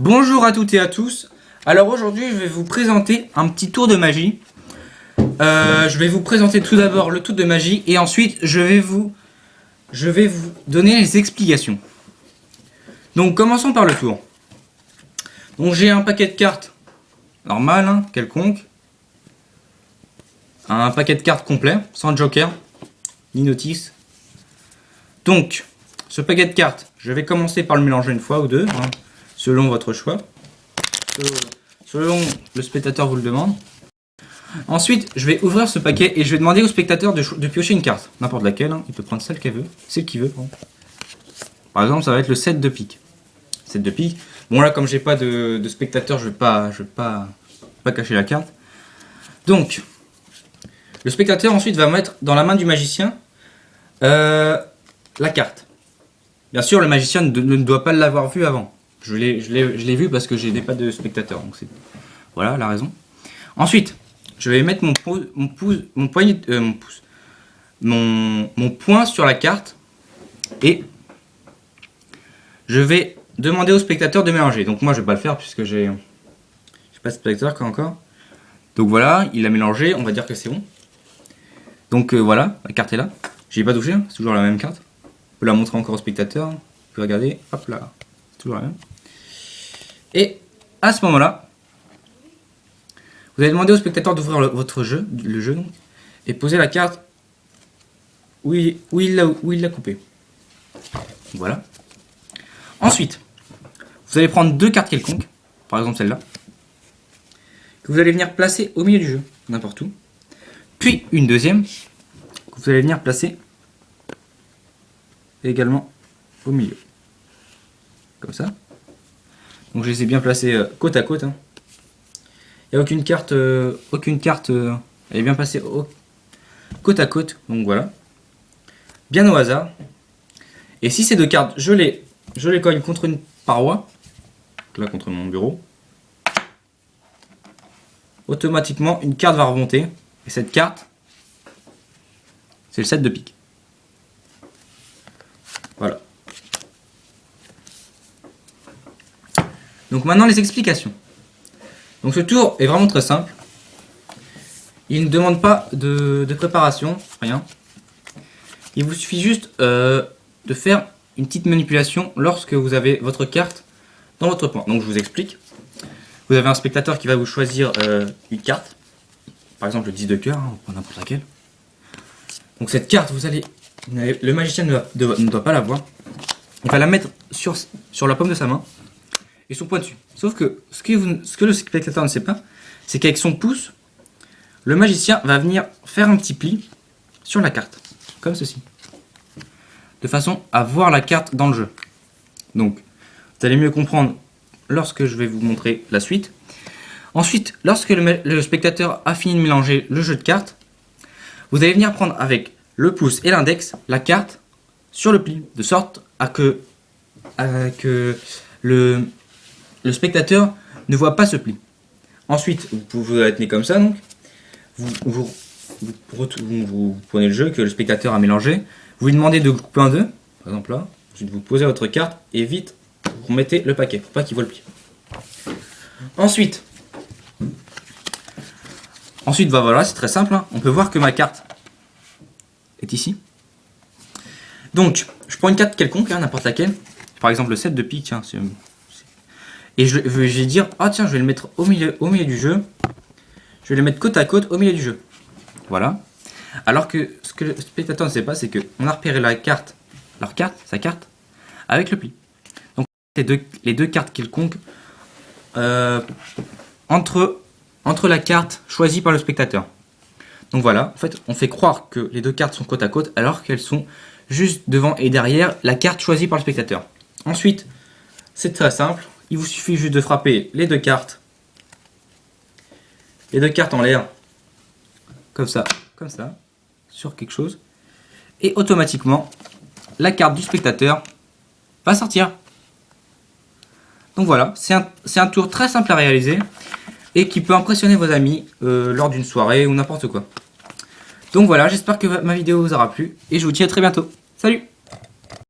Bonjour à toutes et à tous. Alors aujourd'hui je vais vous présenter un petit tour de magie. Je vais vous présenter tout d'abord le tour de magie et ensuite je vais vous donner les explications. Donc commençons par le tour. Donc j'ai un paquet de cartes normal, quelconque. Un paquet de cartes complet, sans joker, ni notice. Donc ce paquet de cartes, je vais commencer par le mélanger une fois ou deux, selon votre choix. Selon le spectateur vous le demande. Ensuite, je vais ouvrir ce paquet et je vais demander au spectateur de piocher une carte. N'importe laquelle, il peut prendre celle qu'il veut. Par exemple, ça va être le 7 de pique. 7 de pique. Bon là, comme j'ai pas de spectateur, je vais pas cacher la carte. Donc, le spectateur ensuite va mettre dans la main du magicien la carte. Bien sûr, le magicien ne doit pas l'avoir vue avant. Je l'ai vu parce que j'ai pas de spectateur. Donc voilà la raison. Ensuite, je vais mettre mon poing sur la carte et je vais demander au spectateur de mélanger. Donc moi je vais pas le faire puisque j'ai pas de spectateur encore. Donc voilà, il a mélangé, on va dire que c'est bon. Donc voilà, la carte est là. J'y ai pas touché, c'est toujours la même carte. On peut la montrer encore au spectateur. Vous pouvez regarder, hop là, c'est toujours la même. Et à ce moment-là, vous allez demander au spectateur d'ouvrir votre jeu, donc, et poser la carte où il l'a coupé. Voilà. Ensuite, vous allez prendre deux cartes quelconques, par exemple celle-là, que vous allez venir placer au milieu du jeu, n'importe où. Puis une deuxième, que vous allez venir placer également au milieu. Comme ça. Donc je les ai bien placés côte à côte. Il n'y a aucune carte, elle est bien placée côte à côte. Donc voilà. Bien au hasard. Et si ces deux cartes, je les cogne contre une paroi, là contre mon bureau, automatiquement une carte va remonter. Et cette carte, c'est le 7 de pique. Voilà. Donc maintenant les explications. Donc ce tour est vraiment très simple. Il ne demande pas de préparation, rien. Il vous suffit juste de faire une petite manipulation lorsque vous avez votre carte dans votre point. Donc je vous explique. Vous avez un spectateur qui va vous choisir une carte. Par exemple le 10 de cœur, on prend n'importe laquelle. Donc cette carte, le magicien ne doit pas la voir. Il va la mettre sur la paume de sa main. Et son poing dessus. Sauf que ce que le spectateur ne sait pas, c'est qu'avec son pouce, le magicien va venir faire un petit pli sur la carte, comme ceci, de façon à voir la carte dans le jeu. Donc, vous allez mieux comprendre lorsque je vais vous montrer la suite. Ensuite, lorsque le spectateur a fini de mélanger le jeu de cartes, vous allez venir prendre avec le pouce et l'index la carte sur le pli, de sorte à que le spectateur ne voit pas ce pli. Ensuite, vous êtes mis comme ça, donc vous prenez le jeu que le spectateur a mélangé, vous lui demandez de couper en deux, par exemple là, ensuite vous posez votre carte et vite vous remettez le paquet pour pas qu'il voit le pli. Ensuite, voilà, c'est très simple, on peut voir que ma carte est ici. Donc, je prends une carte quelconque, n'importe laquelle, par exemple le 7 de pique, et je vais dire, ah tiens, je vais le mettre au milieu du jeu. Je vais le mettre côte à côte au milieu du jeu. Voilà. Alors que ce que le spectateur ne sait pas, c'est qu'on a repéré sa carte, avec le pli. Donc les deux cartes quelconques entre la carte choisie par le spectateur. Donc voilà, en fait, on fait croire que les deux cartes sont côte à côte, alors qu'elles sont juste devant et derrière la carte choisie par le spectateur. Ensuite, c'est très simple. Il vous suffit juste de frapper les deux cartes en l'air, comme ça, sur quelque chose. Et automatiquement, la carte du spectateur va sortir. Donc voilà, c'est un tour très simple à réaliser et qui peut impressionner vos amis lors d'une soirée ou n'importe quoi. Donc voilà, j'espère que ma vidéo vous aura plu et je vous dis à très bientôt. Salut!